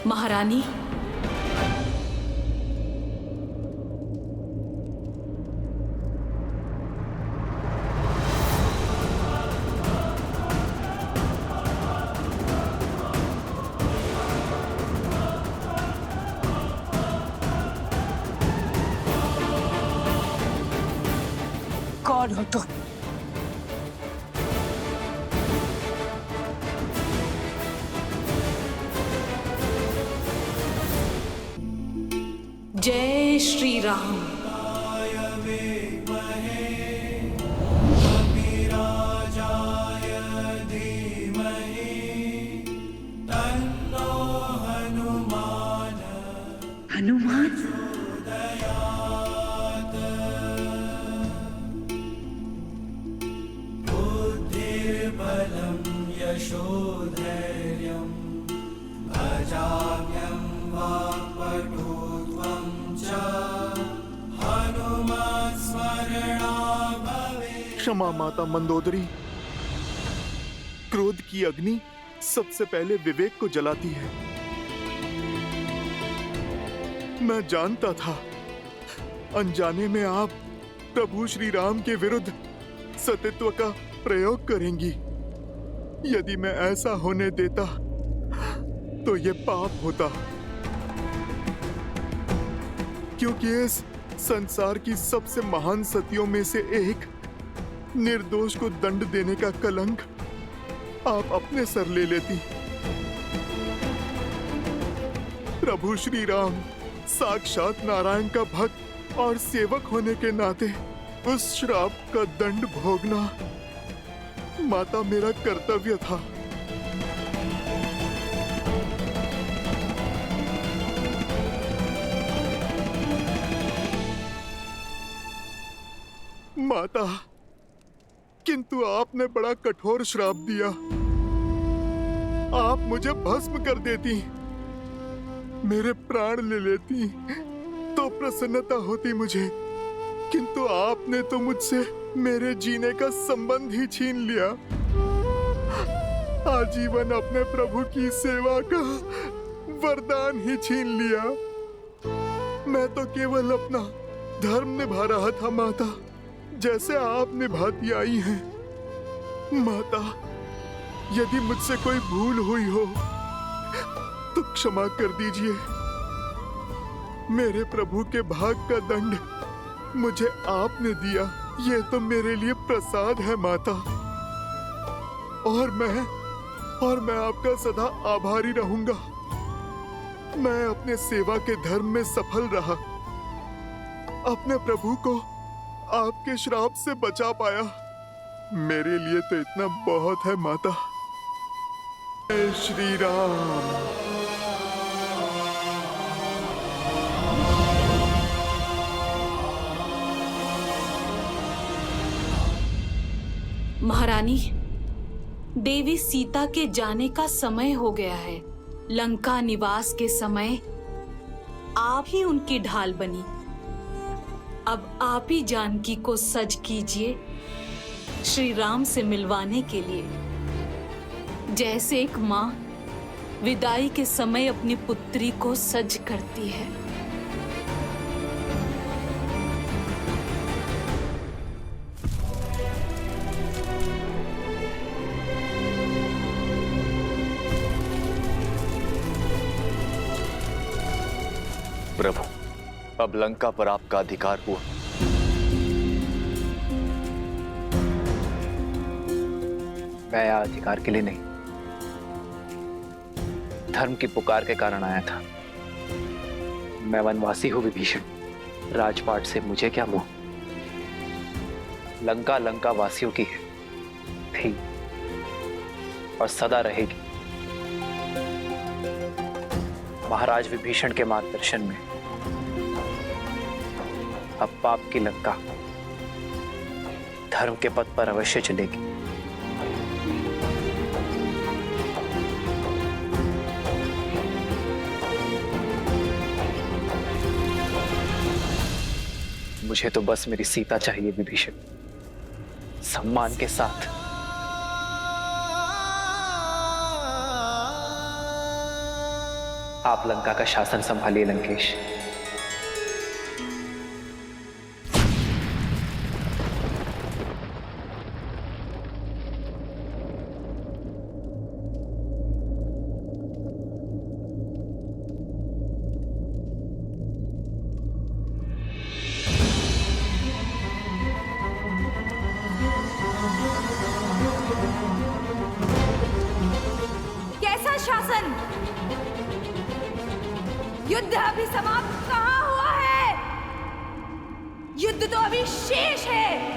महारानी, कौन हो तुम? जय श्री राम। हनुमान? यशोधैर्यं भजाम्यं वाक्पटुत्वं च हनुमत्स्मरणा भवेत्। क्षमा माता मंदोदरी। क्रोध की अग्नि सबसे पहले विवेक को जलाती है। मैं जानता था अनजाने में आप प्रभु श्री राम के विरुद्ध सतीत्व का प्रयोग करेंगी। यदि मैं ऐसा होने देता तो ये पाप होता, क्योंकि इस संसार की सबसे महान सतियों में से एक निर्दोष को दंड देने का कलंक आप अपने सर ले लेती। प्रभु श्री राम साक्षात नारायण का भक्त और सेवक होने के नाते उस श्राप का दंड भोगना माता मेरा कर्तव्य था। माता, किंतु आपने बड़ा कठोर श्राप दिया। आप मुझे भस्म कर देती, मेरे प्राण ले लेती तो प्रसन्नता होती मुझे, किंतु आपने तो मुझसे मेरे जीने का संबंध ही छीन लिया। आजीवन अपने प्रभु की सेवा का वरदान ही छीन लिया। मैं तो केवल अपना धर्म निभा रहा था माता, जैसे आप निभाती आई हैं। माता, यदि मुझसे कोई भूल हुई हो तो क्षमा कर दीजिए। मेरे प्रभु के भाग का दंड मुझे आपने दिया, ये तो मेरे लिए प्रसाद है माता। और मैं आपका सदा आभारी रहूंगा। मैं अपने सेवा के धर्म में सफल रहा, अपने प्रभु को आपके श्राप से बचा पाया। मेरे लिए तो इतना बहुत है माता। जय श्री राम। महारानी, देवी सीता के जाने का समय हो गया है। लंका निवास के समय आप ही उनकी ढाल बनी। अब आप ही जानकी को सज कीजिए श्री राम से मिलवाने के लिए, जैसे एक माँ विदाई के समय अपनी पुत्री को सज करती है। प्रभु, अब लंका पर आपका अधिकार हुआ। मैं यहाँ अधिकार के लिए नहीं, धर्म की पुकार के कारण आया था। मैं वनवासी हूं विभीषण, राजपाट से मुझे क्या मोह। लंका लंका वासियों की है, थी और सदा रहेगी। महाराज विभीषण के मार्गदर्शन में अब पाप की लंका धर्म के पथ पर अवश्य चलेगी। मुझे तो बस मेरी सीता चाहिए विभीषण, सम्मान के साथ। आप लंका का शासन संभालिए लंकेश। कैसा शासन? युद्ध अभी समाप्त कहाँ हुआ है? युद्ध तो अभी शेष है।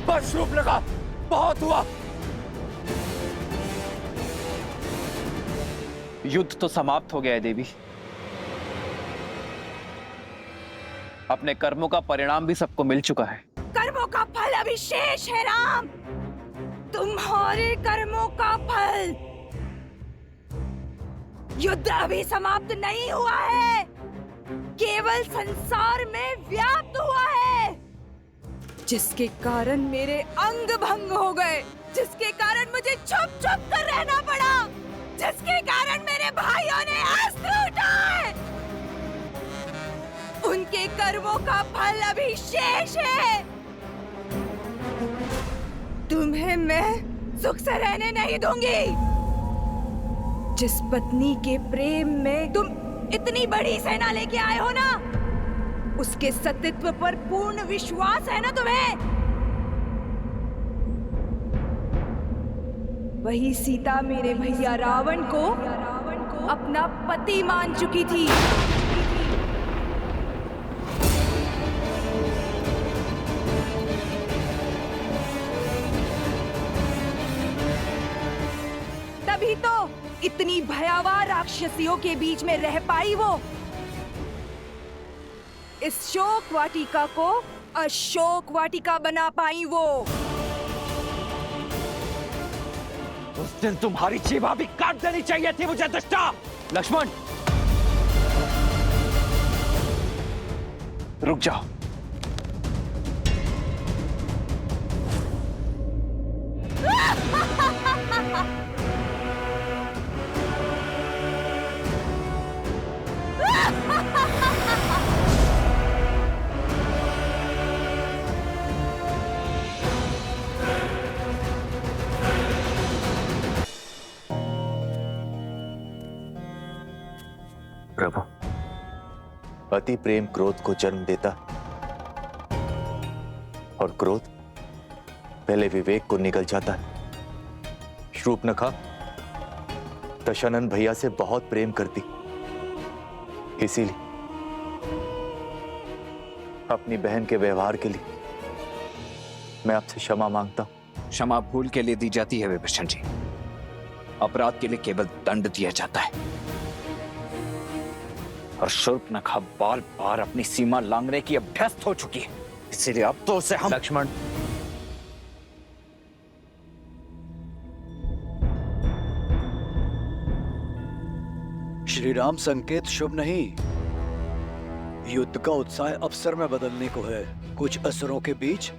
बस रूप लगा, बहुत हुआ। युद्ध तो समाप्त हो गया है देवी। अपने कर्मों का परिणाम भी सबको मिल चुका है। कर्मों का फल अभी शेष है राम। तुम्हारे कर्मों का फल। युद्ध अभी समाप्त नहीं हुआ है, केवल संसार में व्याप्त हुआ है, जिसके कारण मेरे अंग भंग हो गए, जिसके कारण मुझे छुप छुप कर रहना पड़ा, जिसके कारण मेरे भाइयों ने अस्त्र उठाए। उनके कर्मों का फल अभी शेष है। तुम्हें मैं सुख से रहने नहीं दूंगी। जिस पत्नी के प्रेम में तुम इतनी बड़ी सेना लेके आए हो ना, उसके सतीत्व पर पूर्ण विश्वास है ना तुम्हें? वही सीता मेरे भैया रावण को अपना पति मान चुकी थी। तभी तो इतनी भयावह राक्षसियों के बीच में रह पाई वो। इस शोक वाटिका को अशोक वाटिका बना पाई वो। उस दिन तुम्हारी जीवा भी काट देनी चाहिए थी मुझे दुष्टा। लक्ष्मण, रुक जाओ। प्रभु, अति प्रेम क्रोध को जन्म देता और क्रोध पहले विवेक को निगल जाता है। शूर्पणखा दशानन भैया से बहुत प्रेम करती, इसीलिए अपनी बहन के व्यवहार के लिए मैं आपसे क्षमा मांगता हूं। क्षमा भूल के लिए दी जाती है विभीषण जी, अपराध के लिए केवल दंड दिया जाता है। और शूर्पणखा बार बार अपनी सीमा लांघने की अभ्यस्त हो चुकी है, इसीलिए अब तो उसे हम। लक्ष्मण, श्री राम संकेत शुभ नहीं। युद्ध का उत्साह अवसर में बदलने को है। कुछ असुरों के बीच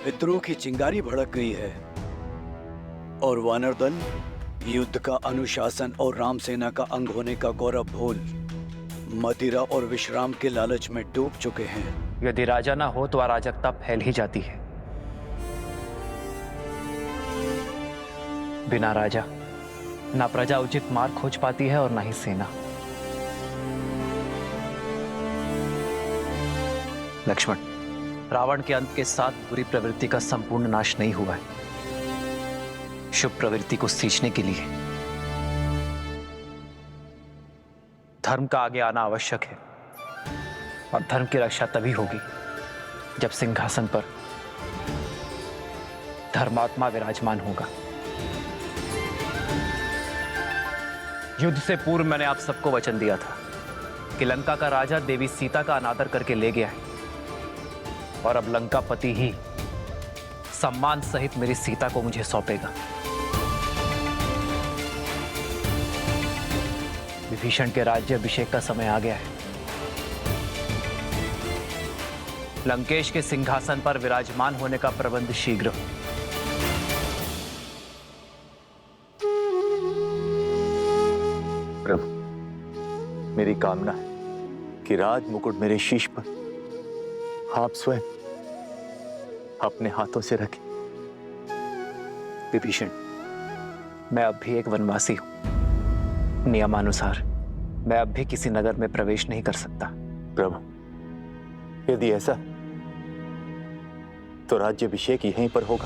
विद्रोह की चिंगारी भड़क गई है और वानर दल युद्ध का अनुशासन और राम सेना का अंग होने का गौरव भूल मदिरा और विश्राम के लालच में डूब चुके हैं। यदि राजा ना हो तो अराजकता फैल ही जाती है। बिना राजा ना प्रजा उचित मार्ग खोज पाती है और ना ही सेना। लक्ष्मण, रावण के अंत के साथ बुरी प्रवृत्ति का संपूर्ण नाश नहीं हुआ है। शुभ प्रवृत्ति को सींचने के लिए धर्म का आगे आना आवश्यक है, और धर्म की रक्षा तभी होगी जब सिंहासन पर धर्मात्मा विराजमान होगा। युद्ध से पूर्व मैंने आप सबको वचन दिया था कि लंका का राजा देवी सीता का अनादर करके ले गया है, और अब लंकापति ही सम्मान सहित मेरी सीता को मुझे सौंपेगा। विभीषण के राज्याभिषेक का समय आ गया है। लंकेश के सिंहासन पर विराजमान होने का प्रबंध शीघ्र हो। प्रभु, मेरी कामना है कि राज मुकुट मेरे शीश पर आप स्वयं अपने हाथों से रखें। विभीषण, मैं अब भी एक वनवासी हूं। नियमानुसार मैं अब भी किसी नगर में प्रवेश नहीं कर सकता। प्रभु, यदि ऐसा तो राज्याभिषेक यहीं पर होगा।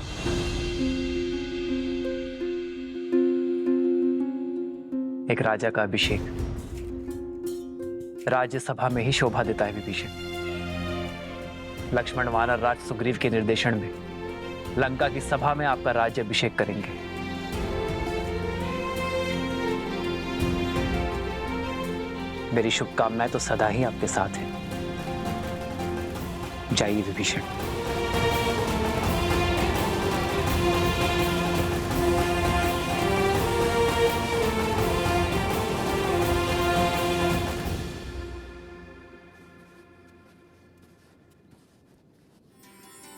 एक राजा का अभिषेक राज्यसभा में ही शोभा देता है विभीषण। लक्ष्मण वानर राज सुग्रीव के निर्देशन में लंका की सभा में आपका राज्याभिषेक करेंगे। मेरी शुभकामनाएं तो सदा ही आपके साथ हैं। जाइए विभीषण।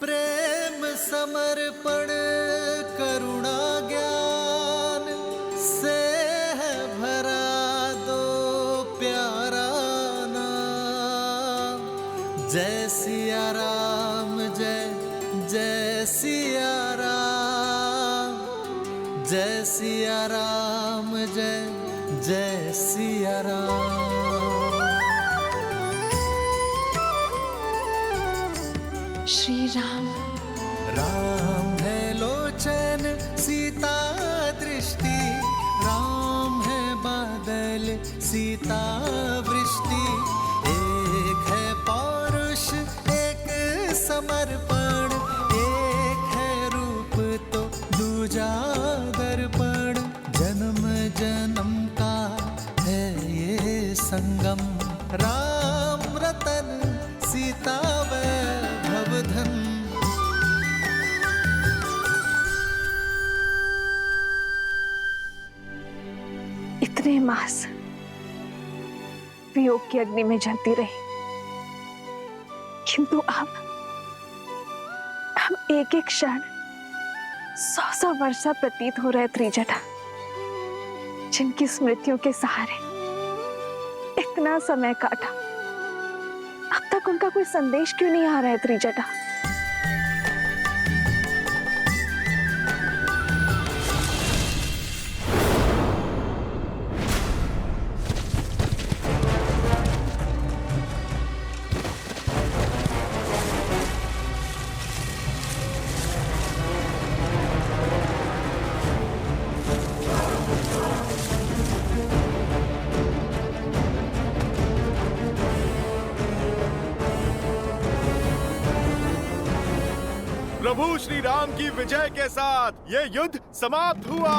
प्रेम समर्पण करुणा ज्ञान से है भरा दो प्यारा नाम। जय सिया राम, जय जय सिया राम, जय सिया राम, जय जय सिया राम। श्री राम। राम है लोचन सीता दृष्टि, राम है बादल सीता वृष्टि। एक है पौरुष एक समर्पण, एक है रूप तो दूजा दर्पण। जन्म जन्म का है ये संगम, राम रतन सीता वैभव धन। इतने मास वियोग की अग्नि में जलती रही, किंतु अब एक एक क्षण 100 वर्षा प्रतीत हो रहे त्रिजटा, जिनकी स्मृतियों के सहारे इतना समय काटा, अब तक उनका कोई संदेश क्यों नहीं आ रहा है त्रिजटा? प्रभु श्री राम की विजय के साथ ये युद्ध समाप्त हुआ।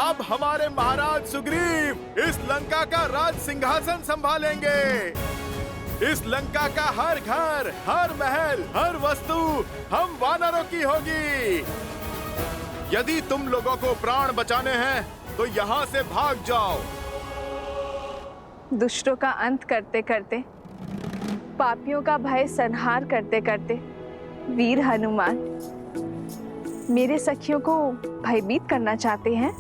अब हमारे महाराज सुग्रीव इस लंका का राज सिंहासन संभालेंगे। इस लंका का हर घर, हर महल, हर वस्तु हम वानरों की होगी। यदि तुम लोगों को प्राण बचाने हैं तो यहाँ से भाग जाओ। दुष्टों का अंत करते करते, पापियों का भय संहार करते करते वीर हनुमान मेरे सखियों को भयभीत करना चाहते हैं।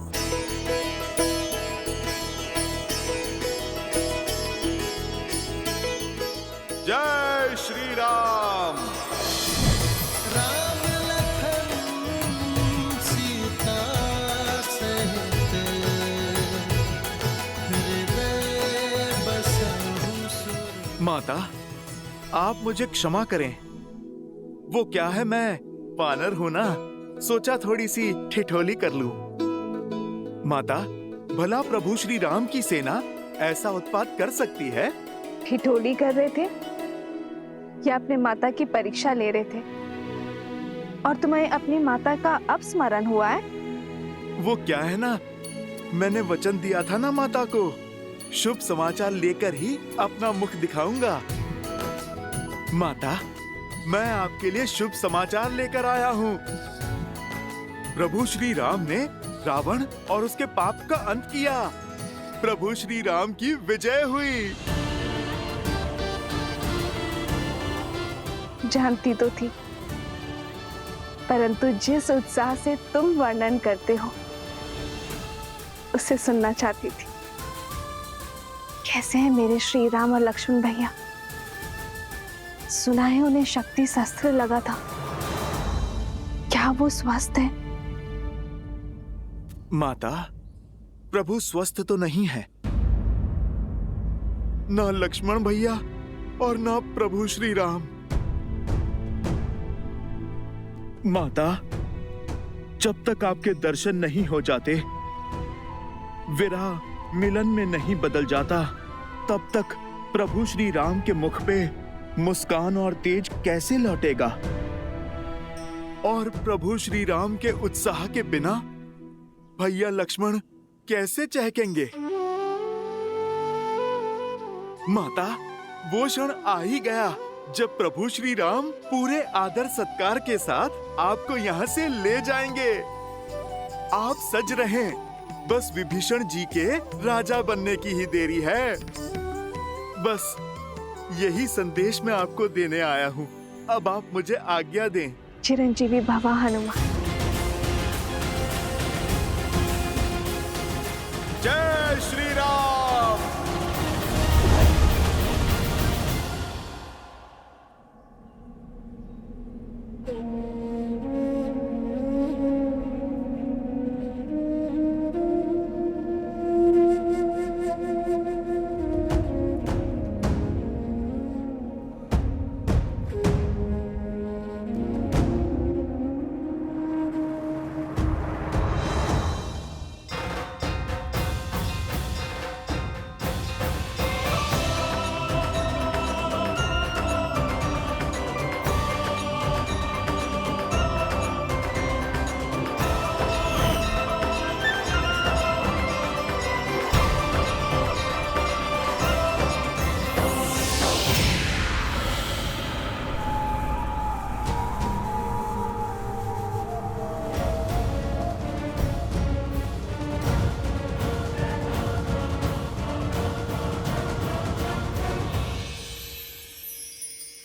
श्री राम। राम लखन सीता सहित हृदय बसहु सुर। माता, आप मुझे क्षमा करें। वो क्या है, मैं वानर हूं ना, सोचा थोड़ी सी ठिठोली कर लूं। माता, भला प्रभु श्री राम की सेना ऐसा उत्पात कर सकती है? ठिठोली कर रहे थे या अपने माता की परीक्षा ले रहे थे? और तुम्हें अपनी माता का अब स्मरण हुआ है? वो क्या है ना, मैंने वचन दिया था ना माता को, शुभ समाचार लेकर ही अपना मुख दिखाऊंगा। माता, मैं आपके लिए शुभ समाचार लेकर आया हूँ। प्रभु श्री राम ने रावण और उसके पाप का अंत किया। प्रभु श्री राम की विजय हुई। जानती तो थी, परंतु जिस उत्साह से तुम वर्णन करते हो उसे सुनना चाहती थी। कैसे हैं मेरे श्री राम और लक्ष्मण भैया? सुना है उन्हें शक्ति शस्त्र लगा था, क्या वो स्वस्थ है? माता, प्रभु स्वस्थ तो नहीं है। ना लक्ष्मण भैया और ना प्रभु श्री राम। माता, जब तक आपके दर्शन नहीं हो जाते, विरह मिलन में नहीं बदल जाता, तब तक प्रभु श्री राम के मुख पे मुस्कान और तेज कैसे लौटेगा? और प्रभु श्री राम के उत्साह के बिना भैया लक्ष्मण कैसे चहकेंगे? माता, वो क्षण आ ही गया जब प्रभु श्री राम पूरे आदर सत्कार के साथ आपको यहाँ से ले जाएंगे। आप सज रहें, बस विभीषण जी के राजा बनने की ही देरी है। बस यही संदेश मैं आपको देने आया हूँ। अब आप मुझे आज्ञा दें। चिरंजीवी भव हनुमान। जय श्री राम।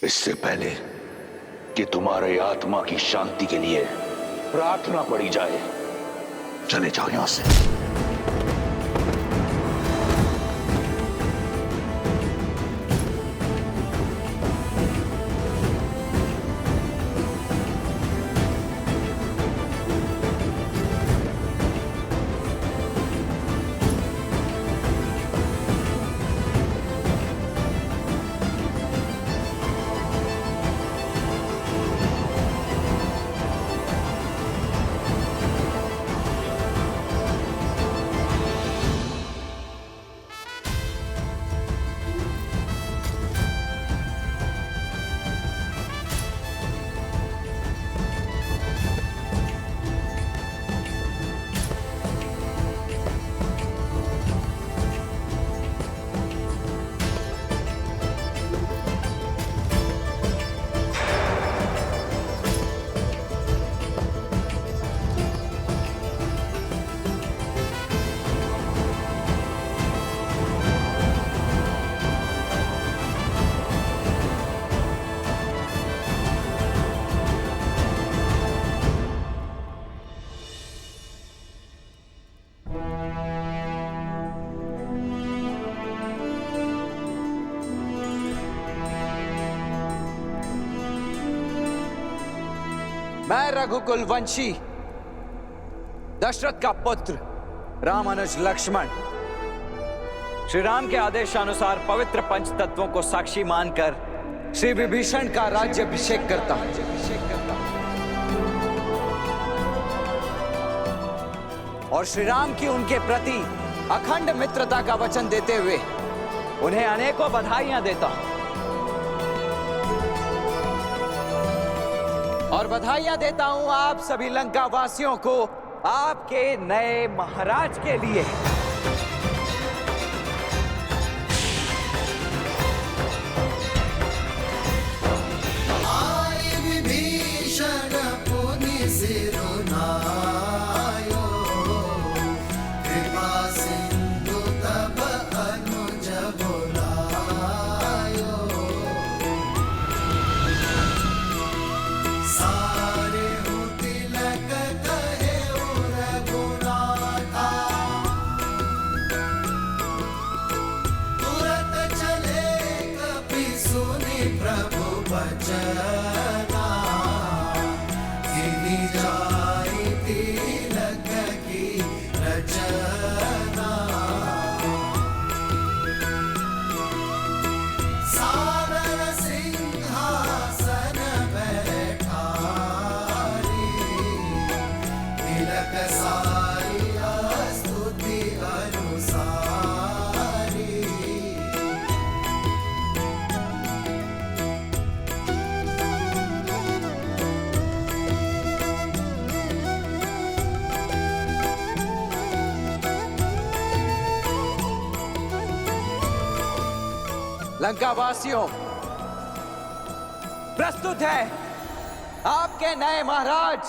इससे पहले कि तुम्हारे आत्मा की शांति के लिए प्रार्थना पड़ी जाए, चले जाओ यहां से। मैं रघुकुल वंशी दशरथ का पुत्र रामानुज लक्ष्मण श्री राम के आदेशानुसार पवित्र पंच तत्वों को साक्षी मानकर श्री विभीषण का राज्याभिषेक करता हूं। और श्री राम की उनके प्रति अखंड मित्रता का वचन देते हुए उन्हें अनेकों बधाइयां देता हूं। और बधाइयां देता हूं आप सभी लंका वासियों को आपके नए महाराज के लिए। आए विभीषण पुनि सिरुनायो, कृपा सिंधु तब अनुज बुलायो। सारे हो तिलक कहे रघुनाथा, तुरत चले कपि सुनि प्रभु बचना, गिनी जाई तिलक की रचना। सादर सिंहासन बैठारी, तिलक सारी स्तुति अनुसारी। लंका वासियों, प्रस्तुत है आपके नए महाराज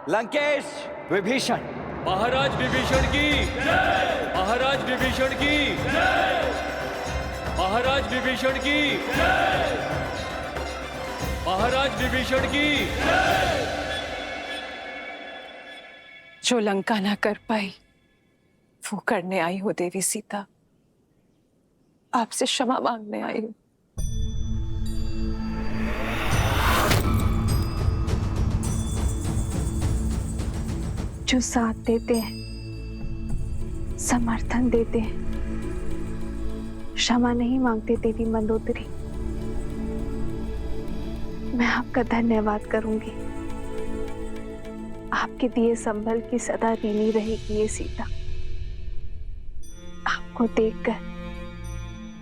लंकेश विभीषण। महाराज विभीषण की जय! महाराज विभीषण की जय! महाराज विभीषण की जय! महाराज विभीषण की जय! जो लंका ना कर पाई वो करने आई हो देवी सीता। आपसे क्षमा मांगने आई हूं। जो साथ देते हैं, समर्थन देते हैं, क्षमा नहीं मांगते देवी मंदोदरी। मैं आपका धन्यवाद करूंगी। आपके दिए संभल की सदा ऋणी रहेगी ये सीता। आपको देखकर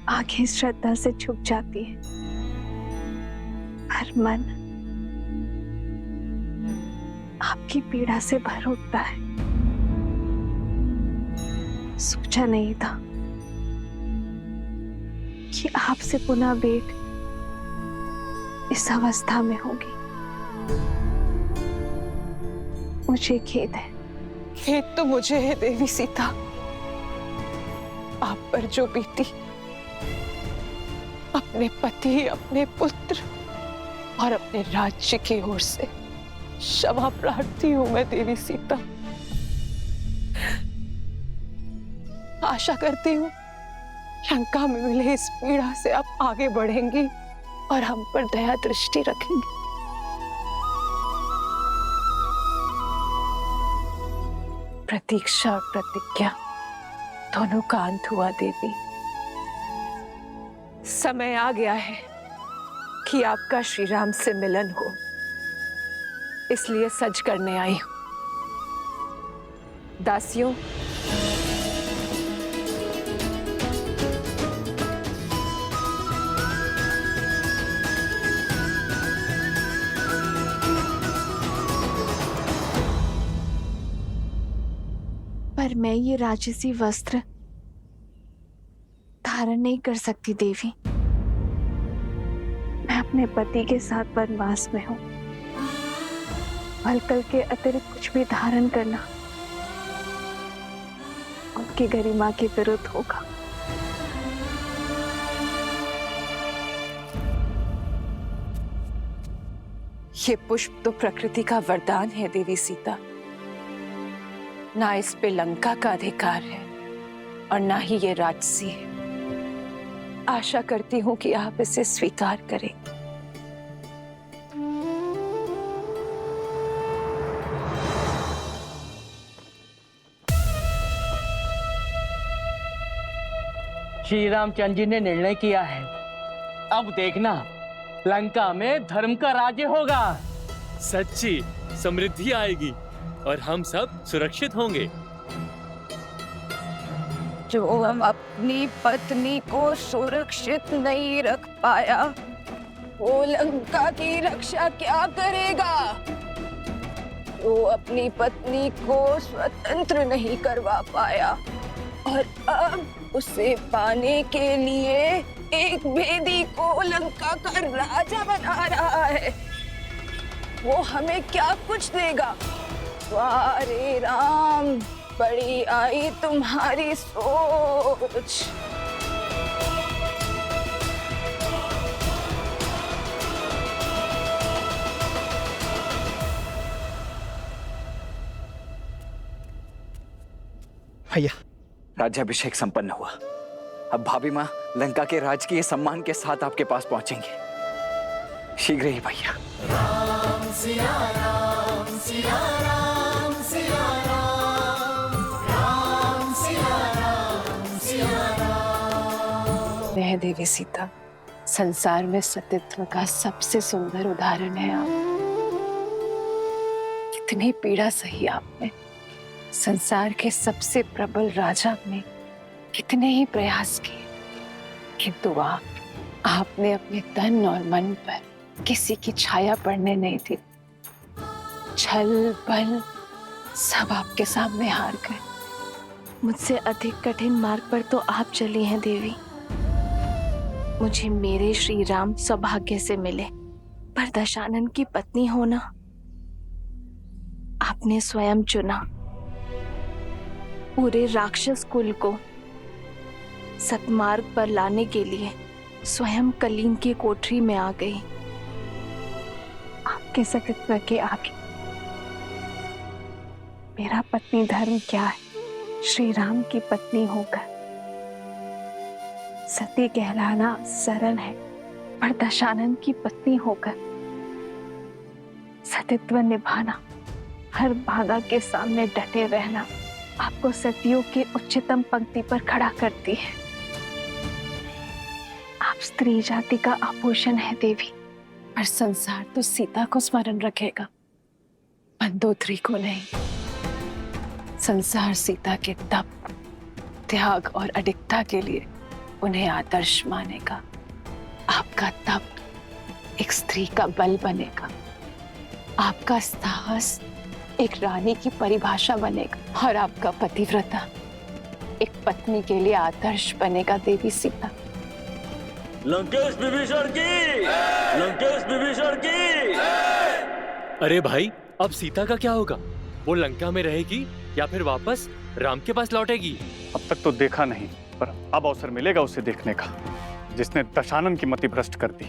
आंखें श्रद्धा से झुक जाती है, हर मन आपकी पीड़ा से भर उठता है। सोचा नहीं था कि आपसे पुनः भेंट इस अवस्था में होगी। मुझे खेद है। खेद तो मुझे है देवी सीता। आप पर जो बीती, अपने पति, अपने पुत्र और अपने राज्य की ओर से क्षमा प्रार्थी हूं मैं देवी सीता। आशा करती हूँ लंका में मिले इस पीड़ा से आप आगे बढ़ेंगी और हम पर दया दृष्टि रखेंगी। प्रतीक्षा और प्रतिज्ञा दोनों का अंत हुआ देवी। समय आ गया है कि आपका श्री राम से मिलन हो, इसलिए सज करने आई हूं। दासियों, पर मैं ये राजसी वस्त्र धारण नहीं कर सकती देवी। मैं अपने पति के साथ वनवास में हूं। अलकल के अतिरिक्त कुछ भी धारण करना उनकी गरिमा के विरुद्ध होगा। ये पुष्प तो प्रकृति का वरदान है देवी सीता। ना इस पे लंका का अधिकार है और ना ही ये राजसी है। आशा करती हूं कि आप इसे स्वीकार करें। श्री रामचंद्र जी ने निर्णय किया है, अब देखना लंका में धर्म का राज्य होगा। सच्ची समृद्धि आएगी और हम सब सुरक्षित होंगे। जो अपनी पत्नी को सुरक्षित नहीं रख पाया, वो लंका की रक्षा क्या करेगा? वो अपनी पत्नी को स्वतंत्र नहीं करवा पाया और अब उसे पाने के लिए एक भेदी को लंका का राजा बना रहा है। वो हमें क्या कुछ देगा? वाह रे राम, बड़ी आई तुम्हारी सोच। भैया, राज्याभिषेक संपन्न हुआ। अब भाभी माँ लंका के राजकीय सम्मान के साथ आपके पास पहुंचेंगे। शीघ्र ही भैया। राम सिया राम सिया राम सिया राम, राम सिया राम सिया राम। है देवी सीता, संसार में सतीत्व का सबसे सुंदर उदाहरण है आप। कितनी पीड़ा सही आपने। संसार के सबसे प्रबल राजा ने कितने ही प्रयास किए, किंतु आपने अपने तन और मन पर किसी की छाया पड़ने नहीं दी। छल बल सब आपके सामने हार गए। मुझसे अधिक कठिन मार्ग पर तो आप चली हैं देवी। मुझे मेरे श्री राम सौभाग्य से मिले, पर दशानन की पत्नी होना आपने स्वयं चुना। पूरे राक्षस कुल को सतमार्ग पर लाने के लिए स्वयं कलीन की कोठरी में आ गई। आपके सतीत्व के आगे मेरा पत्नी धर्म क्या है? श्री राम की पत्नी होकर सती कहलाना सरल है, पर दशानन की पत्नी होकर सतीत्व निभाना, हर बाधा के सामने डटे रहना आपको सतियों के उच्चतम पंक्ति पर खड़ा करती है। आप स्त्री जाति का आभूषण है देवी, पर संसार तो सीता को स्मरण रखेगा, मंदोदरी को नहीं। संसार सीता के तप, त्याग और अडिगता के लिए उन्हें आदर्श मानेगा। आपका तप एक स्त्री का बल बनेगा, आपका साहस एक रानी की परिभाषा बनेगा, और आपका पतिव्रता एक पत्नी के लिए आदर्श बनेगा देवी सीता। लंकेश विभीषण की, लंकेश विभीषण की। अरे भाई, अब सीता का क्या होगा? वो लंका में रहेगी या फिर वापस राम के पास लौटेगी? अब तक तो देखा नहीं, पर अब अवसर मिलेगा उसे देखने का, जिसने दशानन की मति भ्रष्ट कर दी।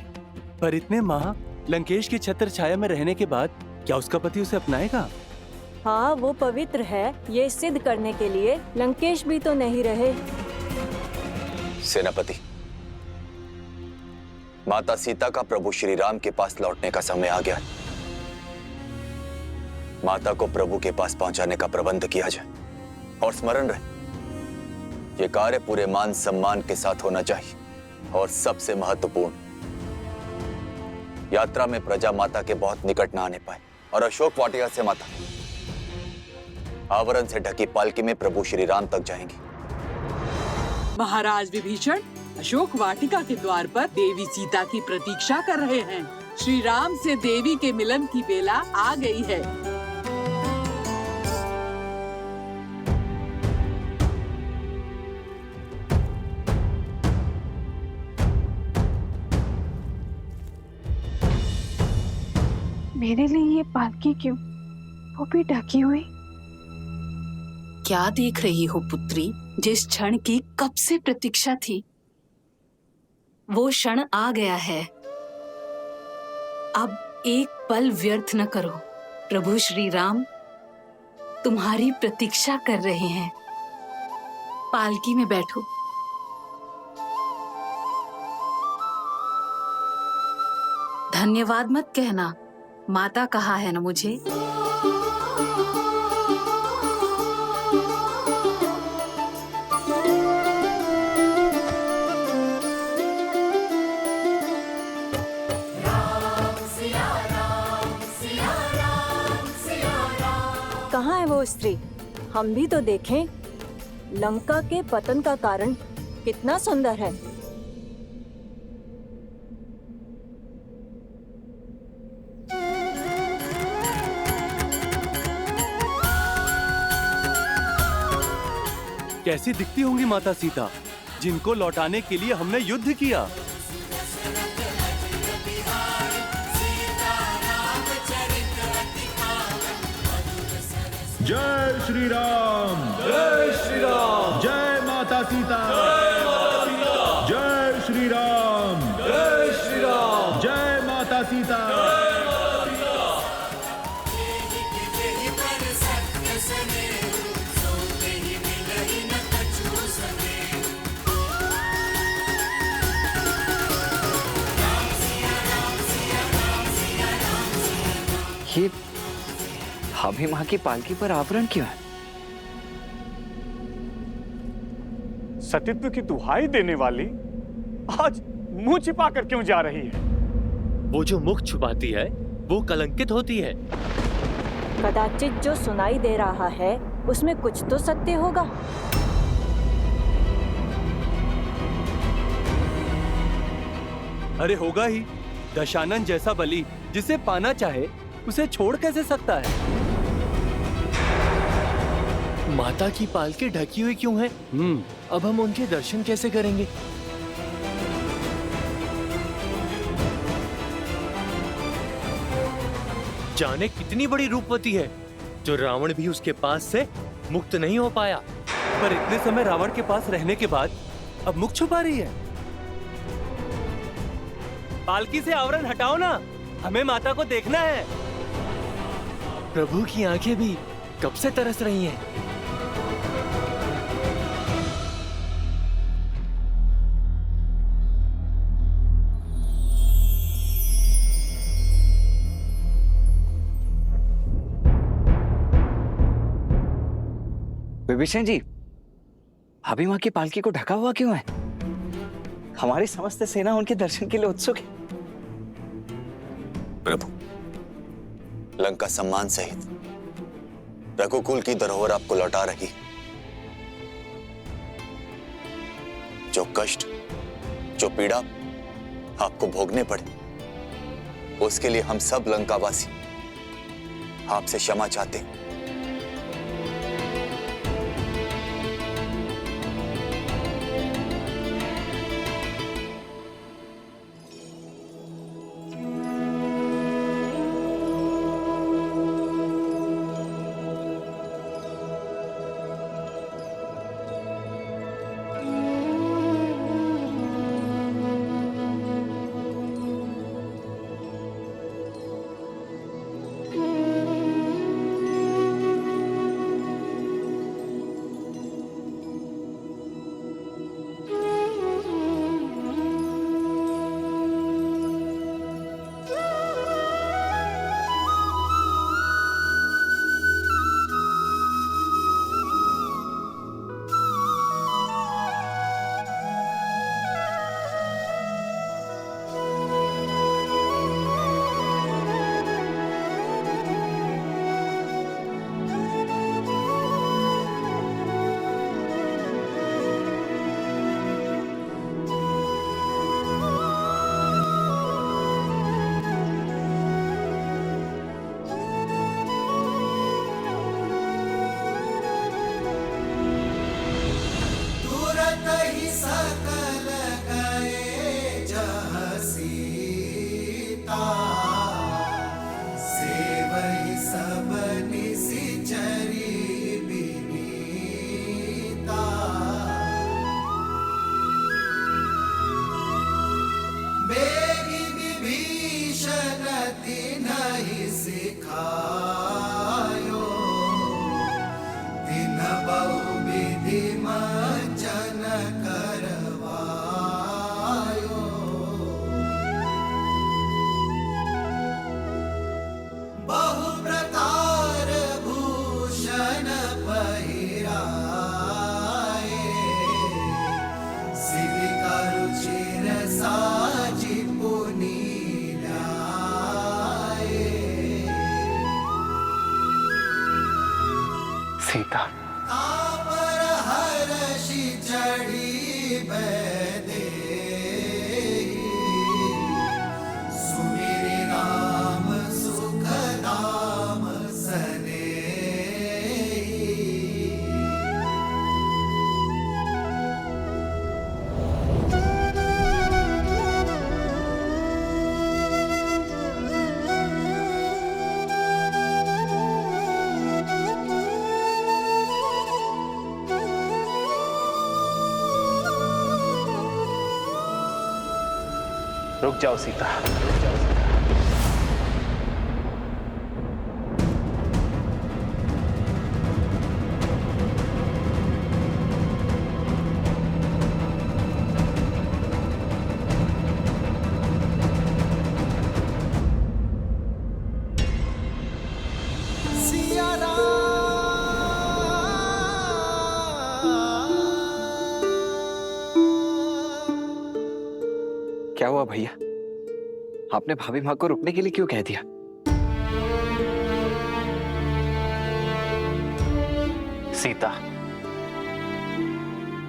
पर इतने माह लंकेश की छत्र छाया में रहने के बाद क्या उसका पति उसे अपनाएगा? हाँ, वो पवित्र है, ये सिद्ध करने के लिए लंकेश भी तो नहीं रहे। सेनापति, माता सीता का प्रभु श्री राम के पास लौटने का समय आ गया है। माता को प्रभु के पास पहुंचाने का प्रबंध किया जाए, और स्मरण रहे, ये कार्य पूरे मान सम्मान के साथ होना चाहिए, और सबसे महत्वपूर्ण, यात्रा में प्रजा माता के बहुत निकट न आने पाए, और अशोक वाटिका से माता आवरण से ढकी पालकी में प्रभु श्री राम तक जाएंगी। महाराज विभीषण अशोक वाटिका के द्वार पर देवी सीता की प्रतीक्षा कर रहे हैं। श्री राम से देवी के मिलन की बेला आ गई है। मेरे लिए ये पालकी क्यों, वो भी ढकी हुई? क्या देख रही हो पुत्री? जिस क्षण की कब से प्रतीक्षा थी, वो क्षण आ गया है। अब एक पल व्यर्थ न करो। प्रभु श्री राम तुम्हारी प्रतीक्षा कर रहे हैं। पालकी में बैठो। धन्यवाद मत कहना, माता कहा है ना मुझे। हो स्त्री, हम भी तो देखें लंका के पतन का कारण कितना सुंदर है। कैसी दिखती होंगी माता सीता, जिनको लौटाने के लिए हमने युद्ध किया। जय श्री राम, जय श्री राम, जय माता सीता, जय श्री राम, जय श्री राम, जय माता सीता। ये भाभी माँ की पालकी पर आवरण क्यों है? सतीत्व की दुहाई देने वाली आज मुंह छिपा कर क्यों जा रही है? वो जो मुख छुपाती है वो कलंकित होती है। कदाचित जो सुनाई दे रहा है उसमें कुछ तो सत्य होगा। अरे होगा ही। दशानन जैसा बलि जिसे पाना चाहे उसे छोड़ कैसे सकता है? माता की पालकी ढकी हुई क्यों है? अब हम उनके दर्शन कैसे करेंगे? जाने कितनी बड़ी रूपवती है जो रावण भी उसके पास से मुक्त नहीं हो पाया। पर इतने समय रावण के पास रहने के बाद अब मुख छुपा रही है। पालकी से आवरण हटाओ ना, हमें माता को देखना है। प्रभु की आंखें भी कब से तरस रही हैं। विभीषण जी, भाभी माँ की पालकी को ढका हुआ क्यों है? हमारी समस्त सेना उनके दर्शन के लिए उत्सुक है। प्रभु, लंका सम्मान सहित रघुकुल की धरोहर आपको लौटा रही। जो कष्ट, जो पीड़ा आपको भोगने पड़े, उसके लिए हम सब लंकावासी आपसे क्षमा चाहते हैं। सीता, रुक जाओ सीता। क्या हुआ भैया? आपने भाभी माँ को रुकने के लिए क्यों कह दिया? सीता,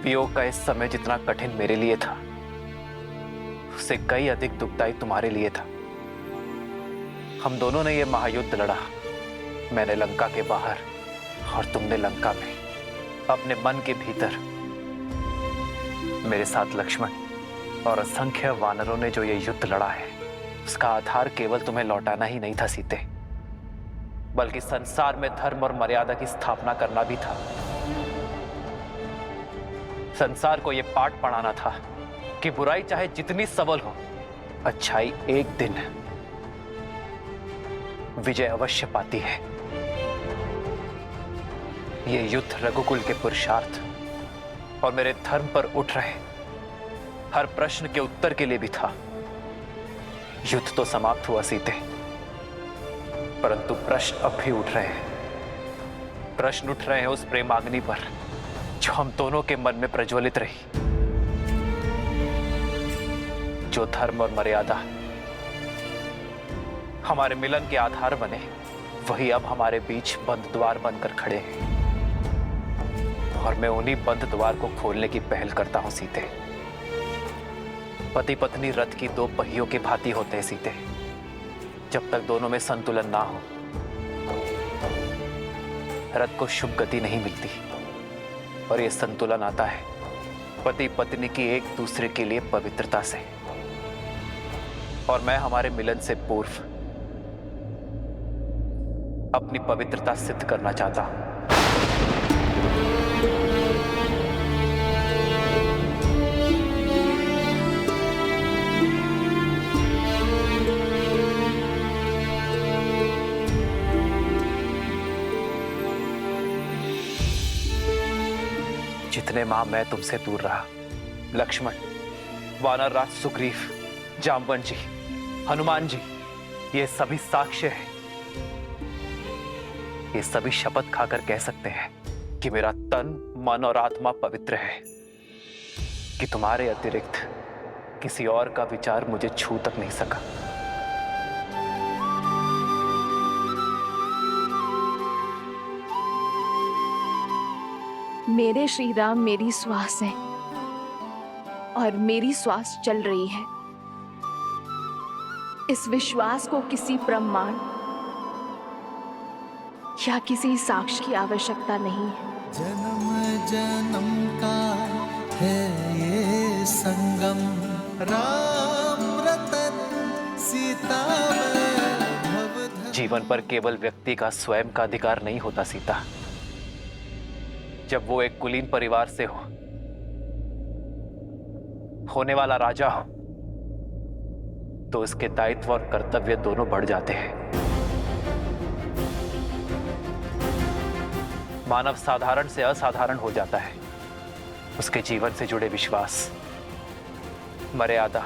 वियोग का इस समय जितना कठिन मेरे लिए था, उससे कई अधिक दुखदायी तुम्हारे लिए था। हम दोनों ने यह महायुद्ध लड़ा, मैंने लंका के बाहर और तुमने लंका में, अपने मन के भीतर। मेरे साथ लक्ष्मण और असंख्य वानरों ने जो ये युद्ध लड़ा है, उसका आधार केवल तुम्हें लौटाना ही नहीं था सीते, बल्कि संसार में धर्म और मर्यादा की स्थापना करना भी था। संसार को यह पाठ पढ़ाना था कि बुराई चाहे जितनी सबल हो, अच्छाई एक दिन विजय अवश्य पाती है। ये युद्ध रघुकुल के पुरुषार्थ और मेरे धर्म पर उठ रहे हर प्रश्न के उत्तर के लिए भी था। युद्ध तो समाप्त हुआ सीते, परंतु प्रश्न अब भी उठ रहे हैं। प्रश्न उठ रहे हैं उस प्रेमाग्नि पर जो हम दोनों के मन में प्रज्वलित रही। जो धर्म और मर्यादा हमारे मिलन के आधार बने, वही अब हमारे बीच बंद द्वार बनकर खड़े हैं, और मैं उन्हीं बंद द्वार को खोलने की पहल करता हूं सीते। पति पत्नी रथ की दो पहियों के भांति होते हैं सीते। जब तक दोनों में संतुलन ना हो, रथ को शुभ गति नहीं मिलती। और यह संतुलन आता है पति पत्नी की एक दूसरे के लिए पवित्रता से। और मैं हमारे मिलन से पूर्व अपनी पवित्रता सिद्ध करना चाहता हूं। जितने माह मैं तुमसे दूर रहा, लक्ष्मण, वानर राज सुग्रीव, जामवंत जी, हनुमान जी, ये सभी साक्ष्य हैं। ये सभी शपथ खाकर कह सकते हैं कि मेरा तन, मन और आत्मा पवित्र है, कि तुम्हारे अतिरिक्त किसी और का विचार मुझे छू तक नहीं सका। मेरे श्री राम मेरी श्वास है और मेरी श्वास चल रही है। इस विश्वास को किसी प्रमाण या किसी साक्ष्य की आवश्यकता नहीं है। जन्म जन्म का है ये संगम, राम रतन सीता भव। जीवन पर केवल व्यक्ति का स्वयं का अधिकार नहीं होता सीता। जब वो एक कुलीन परिवार से होने वाला राजा हो, तो उसके दायित्व और कर्तव्य दोनों बढ़ जाते हैं। मानव साधारण से असाधारण हो जाता है। उसके जीवन से जुड़े विश्वास, मर्यादा